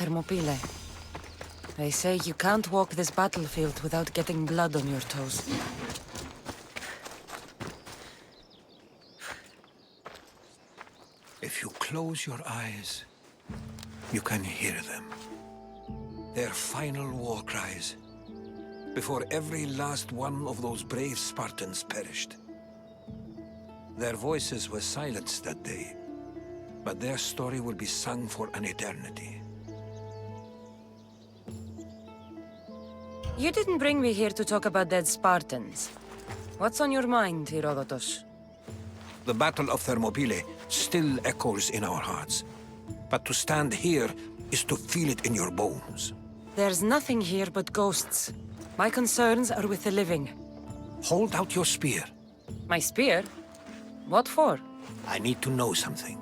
Thermopylae. They say you can't walk this battlefield without getting blood on your toes. If you close your eyes, you can hear them. Their final war cries, before every last one of those brave Spartans perished. Their voices were silenced that day, but their story will be sung for an eternity. You didn't bring me here to talk about dead Spartans. What's on your mind, Herodotus? The Battle of Thermopylae still echoes in our hearts. But to stand here is to feel it in your bones. There's nothing here but ghosts. My concerns are with the living. Hold out your spear. My spear? What for? I need to know something.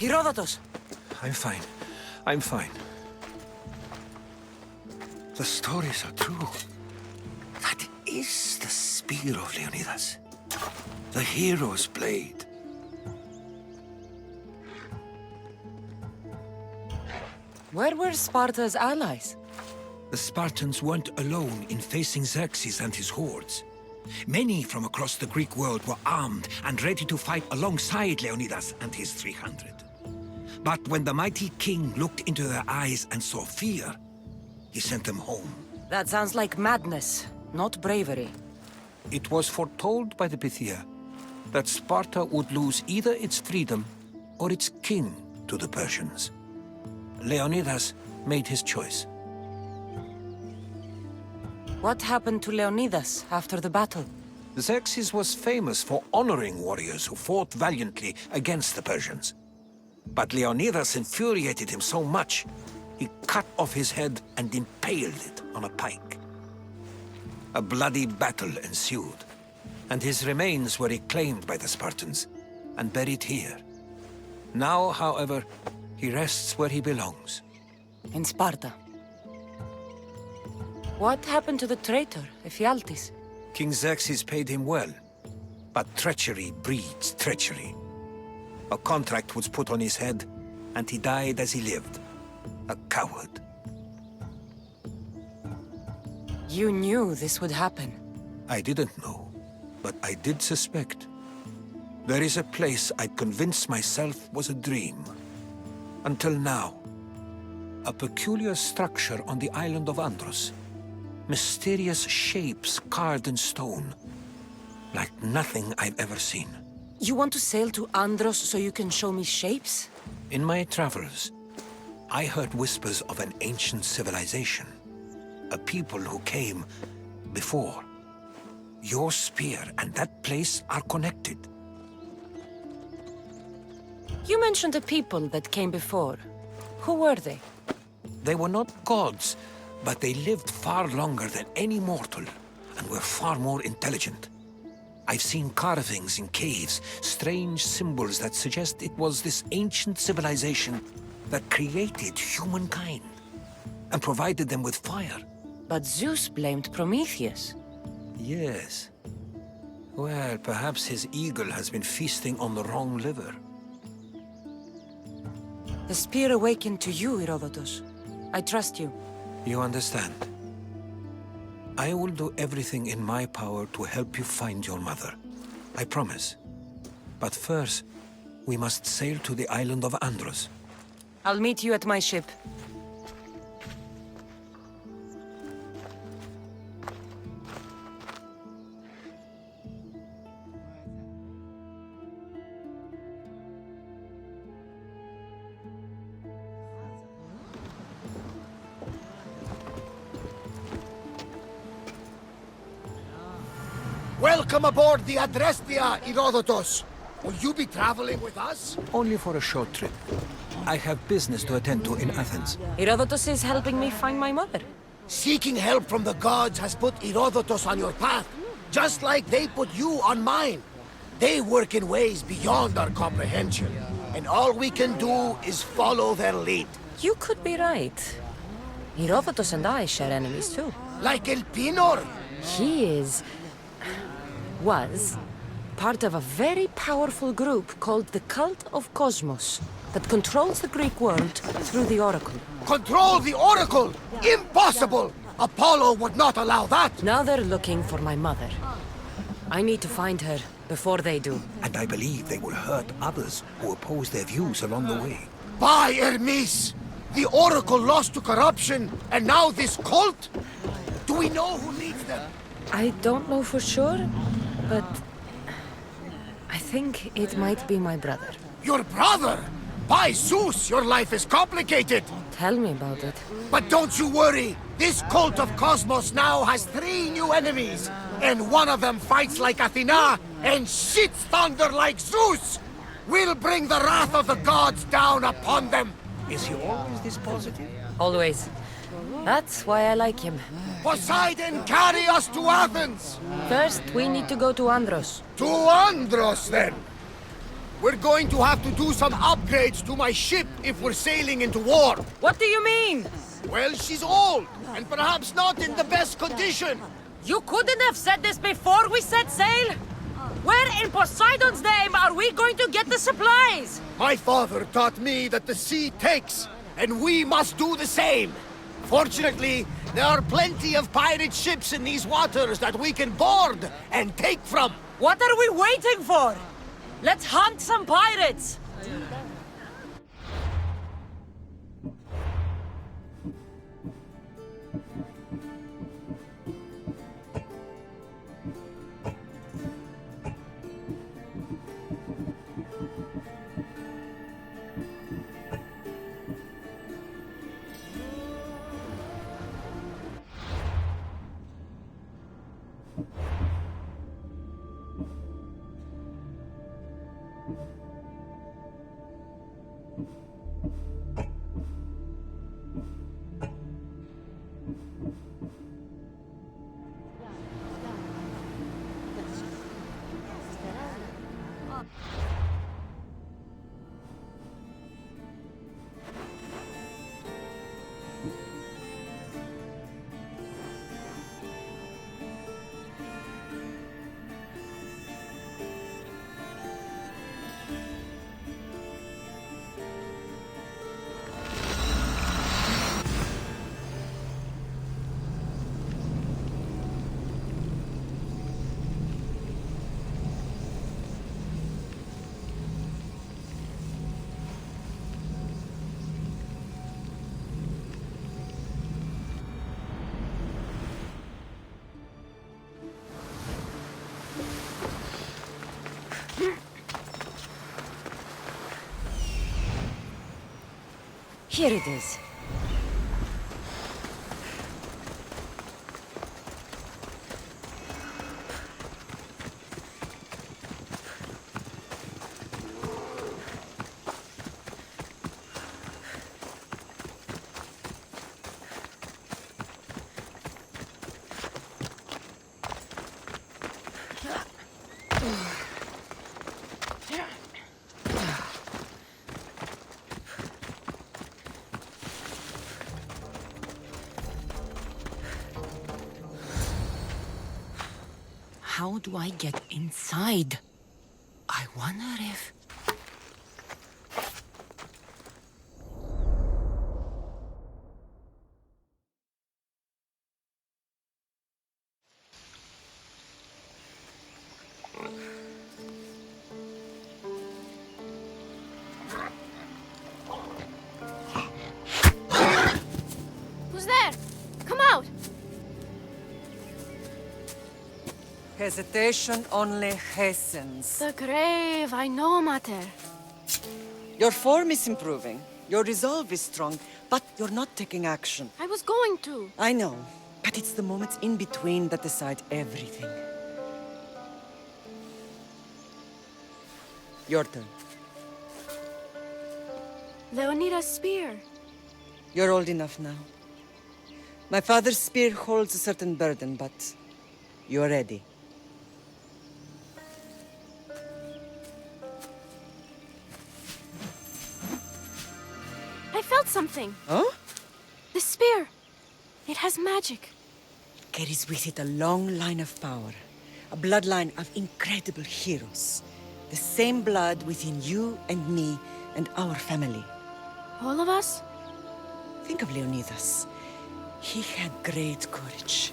Herodotus! I'm fine. I'm fine. The stories are true. That is the spear of Leonidas. The hero's blade. Where were Sparta's allies? The Spartans weren't alone in facing Xerxes and his hordes. Many from across the Greek world were armed and ready to fight alongside Leonidas and his 300. But when the mighty king looked into their eyes and saw fear, he sent them home. That sounds like madness, not bravery. It was foretold by the Pythia that Sparta would lose either its freedom or its king to the Persians. Leonidas made his choice. What happened to Leonidas after the battle? Xerxes was famous for honoring warriors who fought valiantly against the Persians. But Leonidas infuriated him so much, he cut off his head and impaled it on a pike. A bloody battle ensued, and his remains were reclaimed by the Spartans and buried here. Now, however, he rests where he belongs. In Sparta. What happened to the traitor, Ephialtes? King Xerxes paid him well, but treachery breeds treachery. A contract was put on his head, and he died as he lived, A coward. You knew this would happen. I didn't know, but I did suspect. There is a place I'd convinced myself was a dream. Until now. A peculiar structure on the island of Andros. Mysterious shapes carved in stone. Like nothing I've ever seen. You want to sail to Andros so you can show me shapes? In my travels, I heard whispers of an ancient civilization. A people who came before. Your spear and that place are connected. You mentioned a people that came before. Who were they? They were not gods, but they lived far longer than any mortal, and were far more intelligent. I've seen carvings in caves, strange symbols that suggest it was this ancient civilization that created humankind, and provided them with fire. But Zeus blamed Prometheus. Yes. Well, perhaps his eagle has been feasting on the wrong liver. The spear awakened to you, Herodotus. I trust you. You understand. I will do everything in my power to help you find your mother. I promise. But first, we must sail to the island of Andros. I'll meet you at my ship. Welcome aboard the Adrestia, Herodotus. Will you be traveling with us? Only for a short trip. I have business to attend to in Athens. Herodotus is helping me find my mother. Seeking help from the gods has put Herodotus on your path, just like they put you on mine. They work in ways beyond our comprehension, and all we can do is follow their lead. You could be right. Herodotus and I share enemies too. Like El Pinor. He was part of a very powerful group called the Cult of Cosmos that controls the Greek world through the Oracle. Control the Oracle! Impossible! Apollo would not allow that! Now they're looking for my mother. I need to find her before they do. And I believe they will hurt others who oppose their views along the way. By Hermes! The Oracle lost to corruption, and now this cult? Do we know who leads them? I don't know for sure, but I think it might be my brother. Your brother? By Zeus, your life is complicated! Tell me about it. But don't you worry! This cult of Cosmos now has 3 new enemies! And one of them fights like Athena and shits thunder like Zeus! We'll bring the wrath of the gods down upon them! Is he always this positive? Always. That's why I like him. Poseidon, carry us to Athens! First, we need to go to Andros. To Andros, then! We're going to have to do some upgrades to my ship if we're sailing into war. What do you mean? Well, she's old, and perhaps not in the best condition. You couldn't have said this before we set sail? Where in Poseidon's name are we going to get the supplies? My father taught me that the sea takes, and we must do the same. Fortunately, there are plenty of pirate ships in these waters that we can board and take from. What are we waiting for? Let's hunt some pirates! Here it is. How do I get inside? I wonder if... Who's there? Come out! Hesitation only hastens. The grave, I know, Mater. Your form is improving. Your resolve is strong, but you're not taking action. I was going to. I know, but it's the moments in between that decide everything. Your turn. Leonida's spear. You're old enough now. My father's spear holds a certain burden, but you're ready. I felt something. Huh? The spear. It has magic. Carries with it a long line of power. A bloodline of incredible heroes. The same blood within you and me and our family. All of us? Think of Leonidas. He had great courage.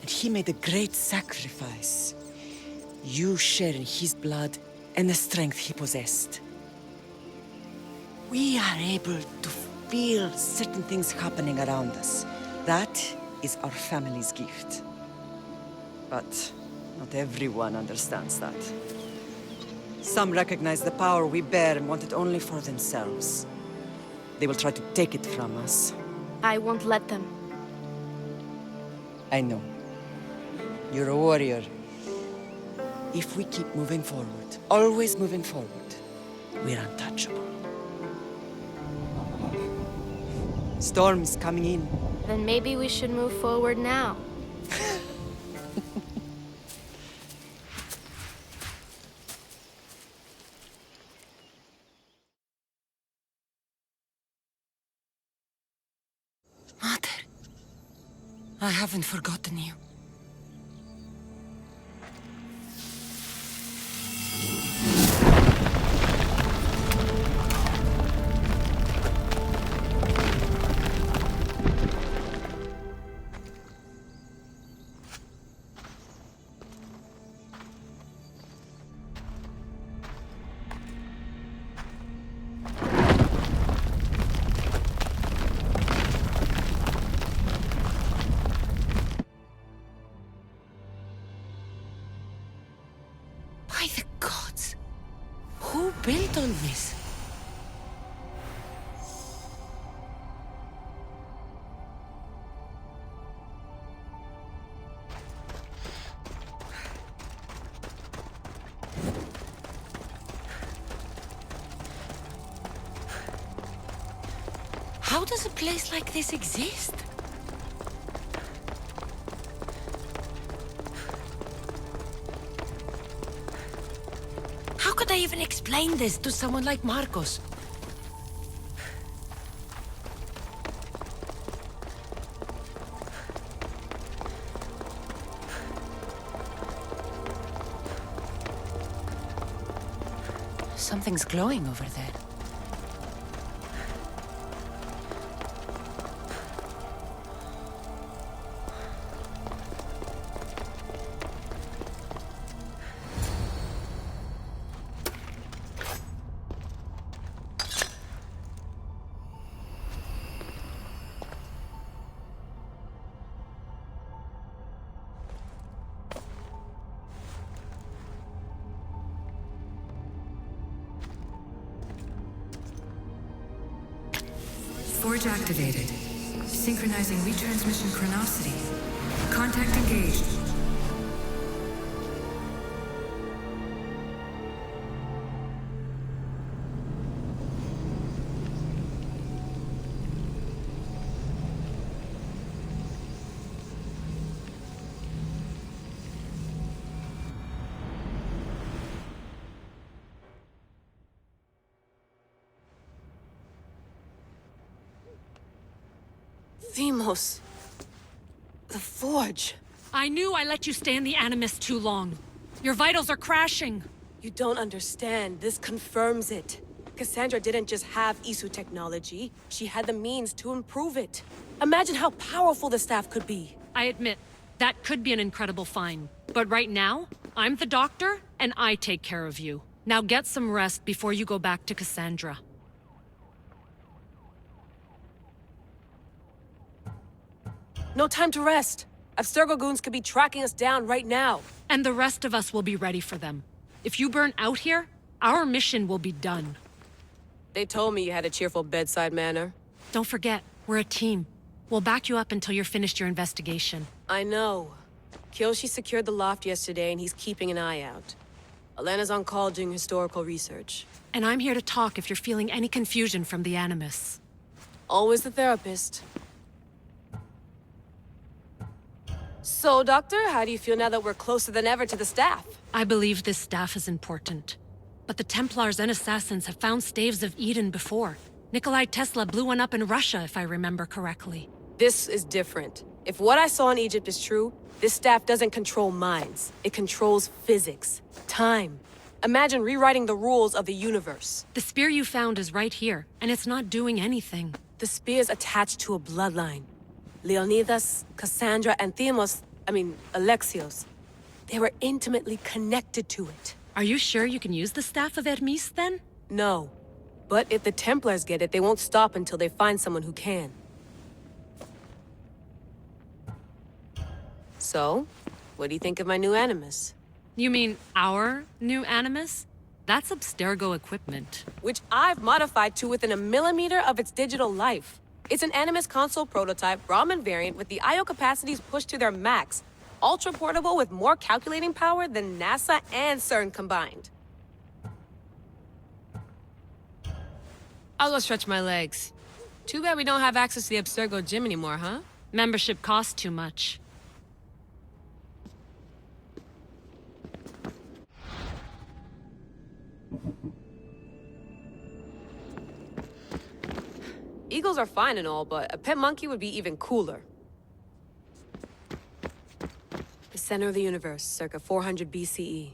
And he made a great sacrifice. You share in his blood and the strength he possessed. We are able to feel certain things happening around us. That is our family's gift. But not everyone understands that. Some recognize the power we bear and want it only for themselves. They will try to take it from us. I won't let them. I know. You're a warrior. If we keep moving forward, always moving forward, we're untouchable. Storm is coming in. Then maybe we should move forward now. Mother, I haven't forgotten you. By the gods! Who built all this? How does a place like this exist? How could I even explain this to someone like Marcos? Something's glowing over there. Forge activated. Synchronizing retransmission chronicity. Contact engaged. Themos. The Forge. I knew I let you stay in the Animus too long. Your vitals are crashing. You don't understand. This confirms it. Cassandra didn't just have Isu technology. She had the means to improve it. Imagine how powerful the staff could be. I admit, that could be an incredible find. But right now, I'm the doctor, and I take care of you. Now get some rest before you go back to Cassandra. No time to rest. Abstergo goons could be tracking us down right now. And the rest of us will be ready for them. If you burn out here, our mission will be done. They told me you had a cheerful bedside manner. Don't forget, we're a team. We'll back you up until you're finished your investigation. I know. Kyoshi secured the loft yesterday and he's keeping an eye out. Elena's on call doing historical research. And I'm here to talk if you're feeling any confusion from the Animus. Always the therapist. So, Doctor, how do you feel now that we're closer than ever to the staff? I believe this staff is important. But the Templars and Assassins have found staves of Eden before. Nikolai Tesla blew one up in Russia, if I remember correctly. This is different. If what I saw in Egypt is true, this staff doesn't control minds. It controls physics, time. Imagine rewriting the rules of the universe. The spear you found is right here, and it's not doing anything. The spear's attached to a bloodline. Leonidas, Cassandra, and Alexios. They were intimately connected to it. Are you sure you can use the Staff of Hermes, then? No. But if the Templars get it, they won't stop until they find someone who can. So, what do you think of my new Animus? You mean our new Animus? That's Abstergo equipment. Which I've modified to within a millimeter of its digital life. It's an Animus console prototype Brahmin variant with the I/O capacities pushed to their max. Ultra portable with more calculating power than NASA and CERN combined. I'll go stretch my legs. Too bad we don't have access to the Abstergo gym anymore, huh? Membership costs too much. Eagles are fine and all, but a pet monkey would be even cooler. The center of the universe, circa 400 BCE.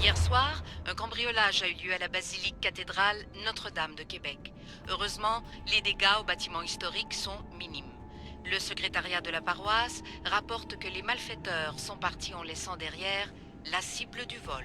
Hier soir, un cambriolage a eu lieu à la basilique cathédrale Notre-Dame de Québec. Heureusement, les dégâts au bâtiment historique sont minimes. Le secrétariat de la paroisse rapporte que les malfaiteurs sont partis en laissant derrière la cible du vol.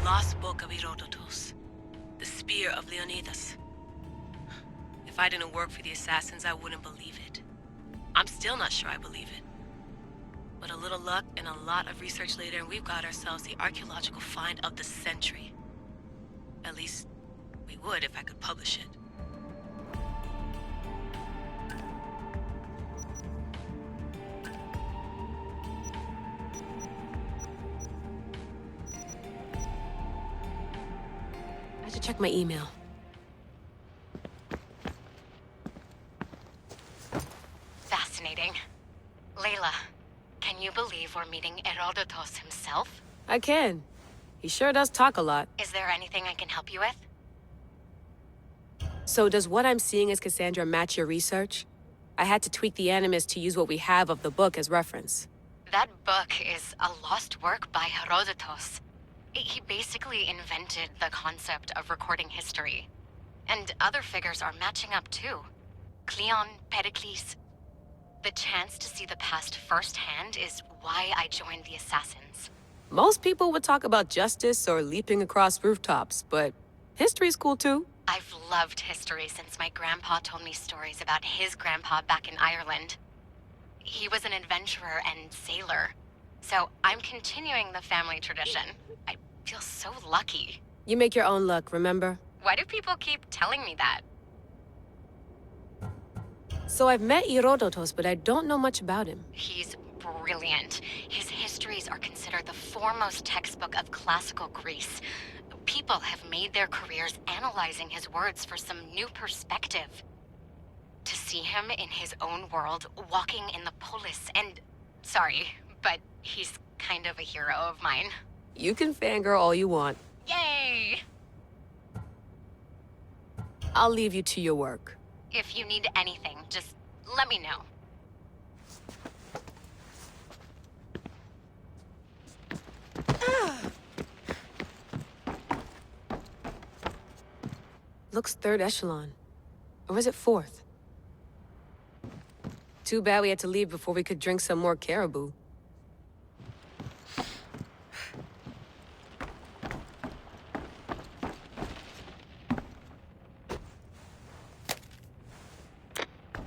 lost book of Herodotus. The spear of Leonidas. If I didn't work for the assassins, I wouldn't believe it. I'm still not sure I believe it. But a little luck and a lot of research later, and we've got ourselves the archaeological find of the century. At least, we would if I could publish it. I should check my email. Fascinating. Layla, can you believe we're meeting Herodotus himself? I can. He sure does talk a lot. Is there anything I can help you with? So does what I'm seeing as Cassandra match your research? I had to tweak the animus to use what we have of the book as reference. That book is a lost work by Herodotus. He basically invented the concept of recording history. And other figures are matching up too. Cleon, Pericles. The chance to see the past firsthand is why I joined the Assassins. Most people would talk about justice or leaping across rooftops, but history's cool too. I've loved history since my grandpa told me stories about his grandpa back in Ireland. He was an adventurer and sailor. So I'm continuing the family tradition. I feel so lucky. You make your own luck, remember? Why do people keep telling me that? So I've met Herodotus, but I don't know much about him. He's brilliant. His histories are considered the foremost textbook of classical Greece. People have made their careers analyzing his words for some new perspective. To see him in his own world, walking in the polis, and... Sorry, but he's kind of a hero of mine. You can fangirl all you want. Yay! I'll leave you to your work. If you need anything, just let me know. Looks third echelon. Or is it fourth? Too bad we had to leave before we could drink some more caribou.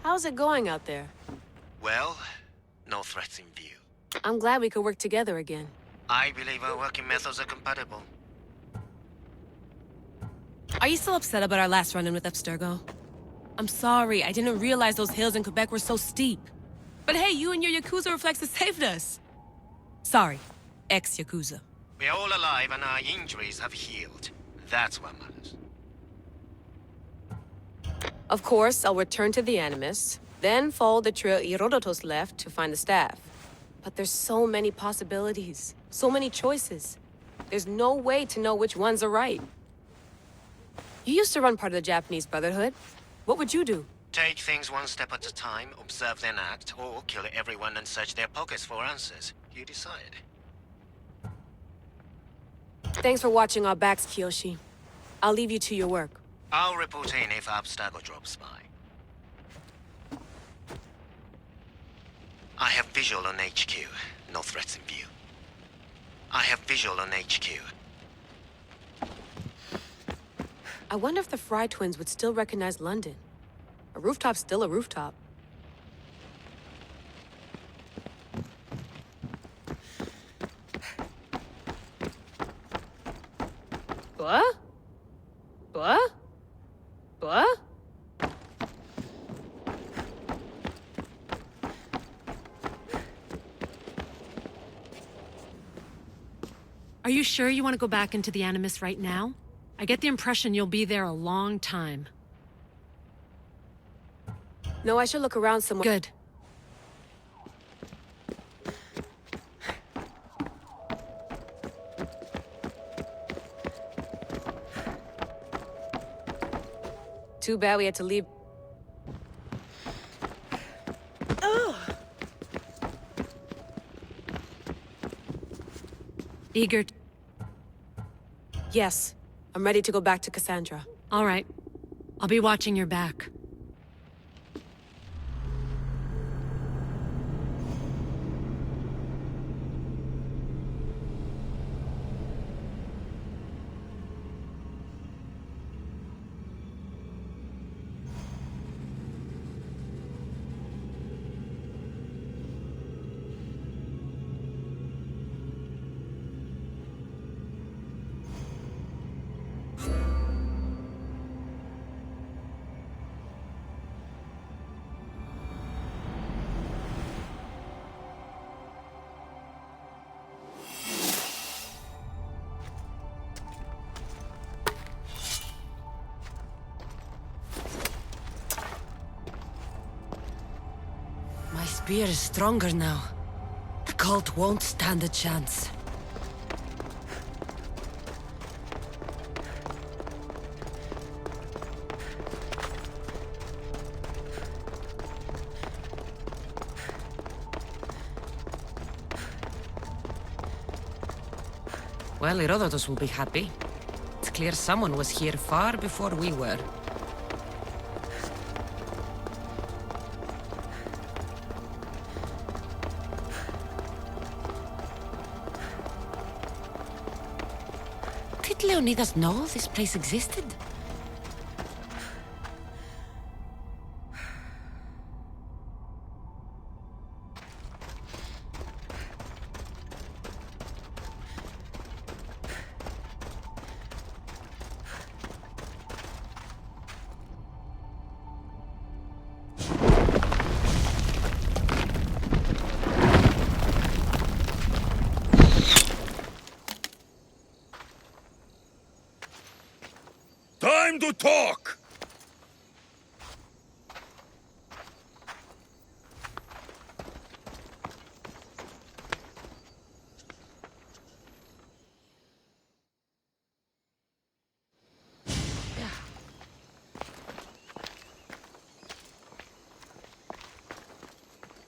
How's it going out there? Well, no threats in view. I'm glad we could work together again. I believe our working methods are compatible. Are you still upset about our last run-in with Abstergo? I'm sorry, I didn't realize those hills in Quebec were so steep. But hey, you and your Yakuza reflexes saved us. Sorry, ex-Yakuza. We're all alive and our injuries have healed. That's what matters. Of course, I'll return to the Animus, then follow the trail Herodotus left to find the staff. But there's so many possibilities, so many choices. There's no way to know which ones are right. You used to run part of the Japanese Brotherhood. What would you do? Take things one step at a time, observe then act, or kill everyone and search their pockets for answers. You decide. Thanks for watching our backs, Kiyoshi. I'll leave you to your work. I'll report in if Abstergo drops by. I have visual on HQ. No threats in view. I have visual on HQ. I wonder if the Fry twins would still recognize London. A rooftop's still a rooftop. What? What? What? Are you sure you want to go back into the Animus right now? I get the impression you'll be there a long time. No, I should look around somewhere. Good. Too bad we had to leave. Eager Yes, I'm ready to go back to Cassandra. All right. I'll be watching your back. spear is stronger now. The cult won't stand a chance. Well, Herodotus will be happy. It's clear someone was here far before we were. Did Leonidas know this place existed? Time to talk!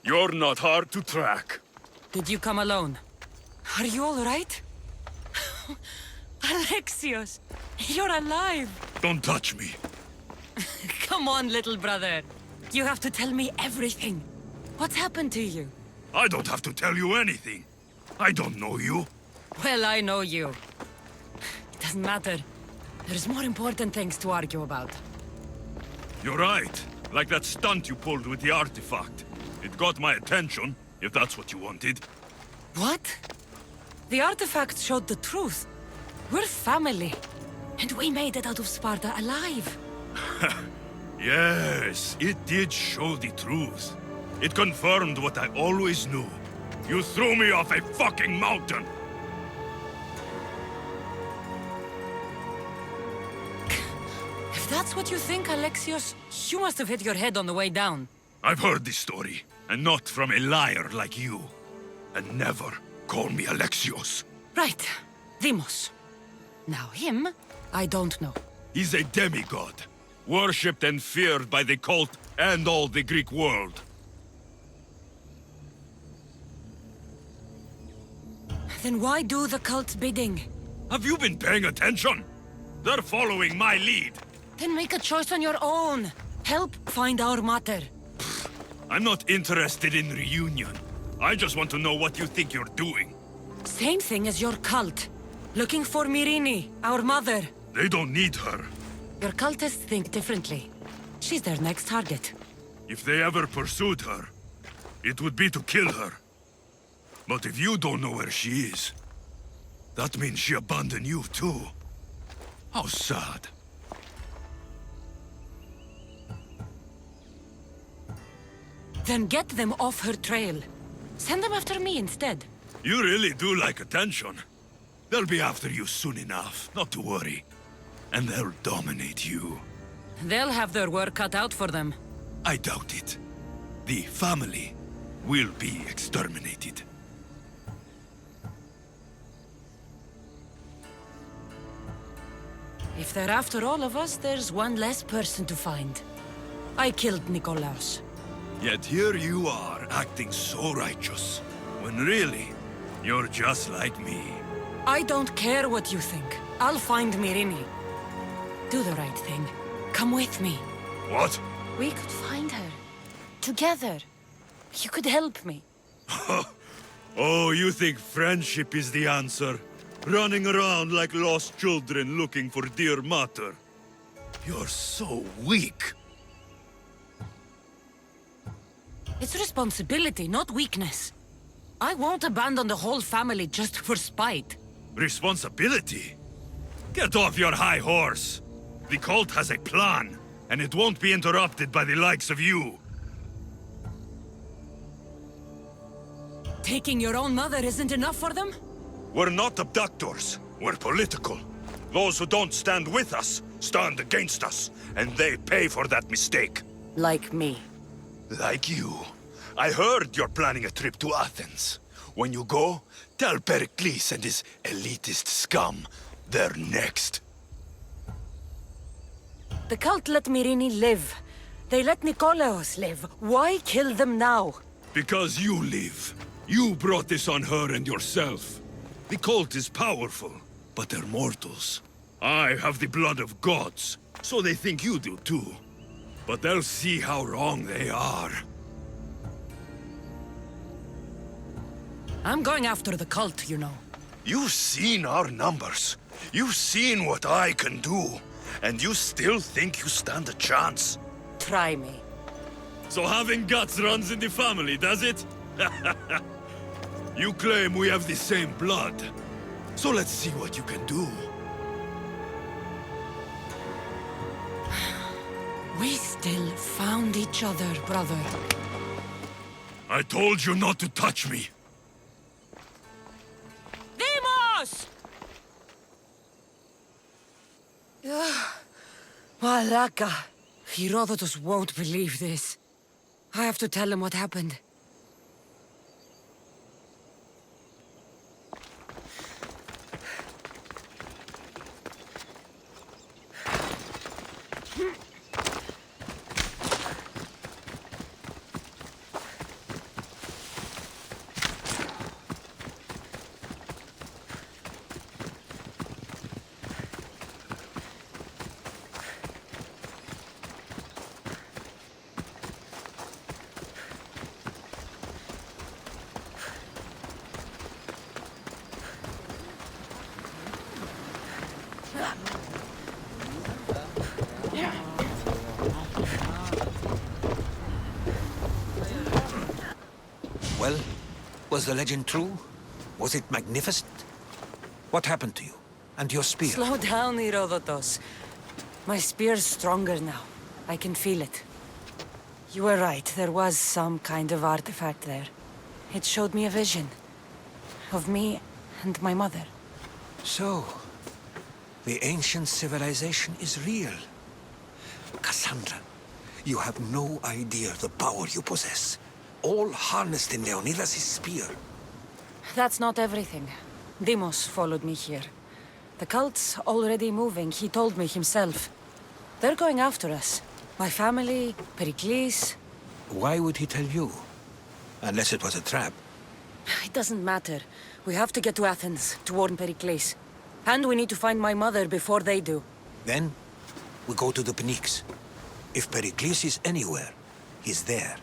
You're not hard to track. Did you come alone? Are you all right? Alexios, you're alive! Don't touch me. Come on, little brother. You have to tell me everything. What's happened to you? I don't have to tell you anything. I don't know you. Well, I know you. It doesn't matter. There's more important things to argue about. You're right. Like that stunt you pulled with the artifact. It got my attention, if that's what you wanted. What? The artifact showed the truth. We're family. And we made it out of Sparta alive. Yes, it did show the truth. It confirmed what I always knew. You threw me off a fucking mountain! If that's what you think, Alexios, you must have hit your head on the way down. I've heard this story, and not from a liar like you. And never call me Alexios. Right. Deimos. Now him, I don't know. He's a demigod, worshipped and feared by the cult and all the Greek world. Then why do the cult's bidding? Have you been paying attention? They're following my lead. Then make a choice on your own. Help find our mater. I'm not interested in reunion. I just want to know what you think you're doing. Same thing as your cult. Looking for Myrine, our mother. They don't need her. Your cultists think differently. She's their next target. If they ever pursued her, it would be to kill her. But if you don't know where she is, that means she abandoned you too. How sad. Then get them off her trail. Send them after me instead. You really do like attention. They'll be after you soon enough, not to worry. And they'll dominate you. They'll have their work cut out for them. I doubt it. The family will be exterminated. If they're after all of us, there's one less person to find. I killed Nikolaos. Yet here you are, acting so righteous. When really, you're just like me. I don't care what you think. I'll find Myrine. Do the right thing. Come with me. What? We could find her. Together. You could help me. Oh, you think friendship is the answer? Running around like lost children looking for dear mater. You're so weak. It's responsibility, not weakness. I won't abandon the whole family just for spite. Responsibility? Get off your high horse. The cult has a plan, and it won't be interrupted by the likes of you. Taking your own mother isn't enough for them? We're not abductors. We're political. Those who don't stand with us, stand against us, and they pay for that mistake. Like me. Like you. I heard you're planning a trip to Athens. When you go, tell Pericles and his elitist scum they're next. The cult let Myrrine live. They let Nikolaos live. Why kill them now? Because you live. You brought this on her and yourself. The cult is powerful, but they're mortals. I have the blood of gods, so they think you do too. But they'll see how wrong they are. I'm going after the cult, you know. You've seen our numbers. You've seen what I can do. And you still think you stand a chance? Try me. So having guts runs in the family, does it? You claim we have the same blood. So let's see what you can do. We still found each other, brother. I told you not to touch me. Demos! Malaka. Herodotus won't believe this. I have to tell him what happened. Well, was the legend true? Was it magnificent? What happened to you? And your spear? Slow down, Herodotus. My spear's stronger now. I can feel it. You were right, there was some kind of artifact there. It showed me a vision. Of me and my mother. So, the ancient civilization is real. Cassandra, you have no idea the power you possess. All harnessed in Leonidas' spear. That's not everything. Demos followed me here. The cult's already moving, he told me himself. They're going after us. My family, Pericles. Why would he tell you? Unless it was a trap. It doesn't matter. We have to get to Athens, to warn Pericles. And we need to find my mother before they do. Then, we go to the Pnyx. If Pericles is anywhere, he's there.